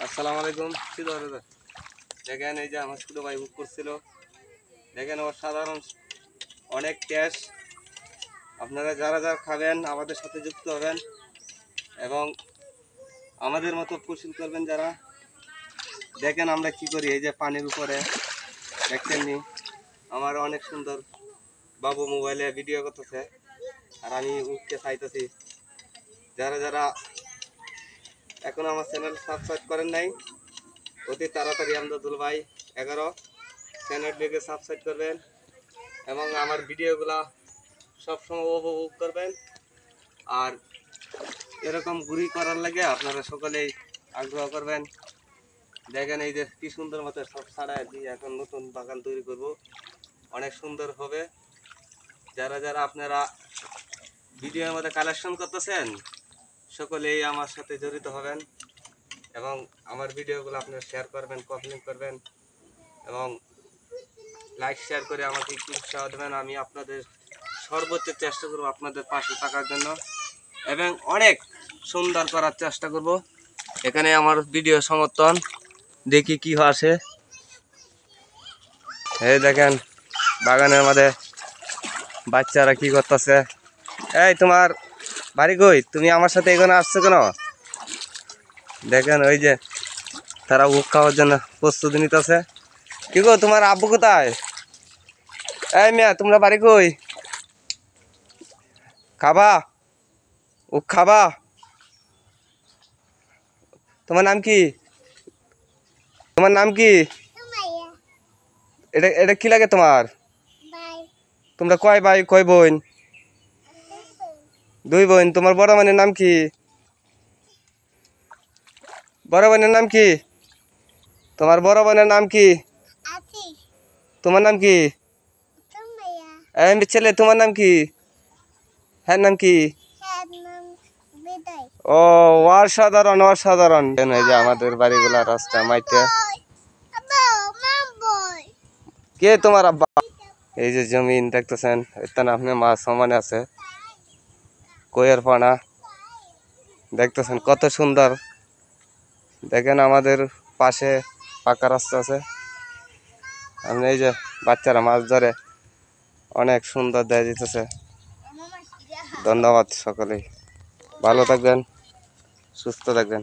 আসসালামু আলাইকুম। কি ধরে দেখেন, এই যে আমার ছোট ভাই বুক করছিল। দেখেন অসাধারণ অনেক ক্যাশ। আপনারা যারা যারা খাবেন আমাদের সাথে যুক্ত হবেন এবং আমাদের মতো পরিশীল করবেন যারা। দেখেন আমরা কি করি, এই যে পানির উপরে দেখছেননি, আমার অনেক সুন্দর বাবু মোবাইলে ভিডিও করতেছে আর আমি উঠতে চাইতেছি। যারা যারা এখন আমার চ্যানেল সাবস্ক্রাইব করেন নাই, অতি তাড়াতাড়ি আমদাদুল ভাই 11 চ্যানেলটিকে সাবস্ক্রাইব করবেন এবং আমার ভিডিওগুলা সবসময় উপভোগ করবেন। আর এরকম ঘুরি করার লাগে আপনারা সকলেই আগ্রহ করবেন। দেখেন এই যে কি সুন্দর মতো সব ছাড়াই দিয়ে এখন নতুন বাগান তৈরি করব, অনেক সুন্দর হবে। যারা যারা আপনারা ভিডিওর মধ্যে কালেকশন করতেছেন সকলেই আমার সাথে জড়িত হবেন এবং আমার ভিডিওগুলো আপনারা শেয়ার করবেন, কমেন্ট করবেন এবং লাইক শেয়ার করে আমাকে একটু উৎসাহ দেবেন। আমি আপনাদের সর্বোচ্চ চেষ্টা করব আপনাদের পাশে থাকার জন্য এবং অনেক সুন্দর করার চেষ্টা করব। এখানে আমার ভিডিও সমর্থন দেখি কি আসে। এই দেখেন বাগানের মধ্যে বাচ্চারা কি করতেছে। এই তোমার বাড়ি কই? তুমি আমার সাথে এখানে আসছো কেন? দেখেন ওই যে তারা উক খাওয়ার জন্য প্রস্তুতি নিতেছে। কি গো, তোমার আব্বু কোথায়? এই মিয়া, তোমরা বাড়ি কই? খাবা উক খাবা? তোমার নাম কি? তোমার নাম কি? এটা এটা কি লাগে তোমার? তোমরা কয় ভাই কয় বোন? দুই বোন। তোমার বড় বোনের নাম কি? বড় বোনের নাম কি? তোমার বড় বোনের নাম কি? তোমার নাম কি? ছেলে তোমার নাম কি? হ্যাঁ নাম কি? ও, অসাধারণ অসাধারণ। এই যে আমাদের বাড়িগুলা রাস্তা মাইতে। কে তোমার আব্বা? এই যে জমিন দেখতেছেন, এখানে আপনি মাছ সমানে আছে, কইয়ের পানা দেখতেছেন কত সুন্দর। দেখেন আমাদের পাশে পাকা রাস্তা আছে। আপনি এই যে বাচ্চারা মাছ ধরে অনেক সুন্দর দেয়া যেতেছে। ধন্যবাদ সকলেই, ভালো থাকবেন, সুস্থ থাকবেন।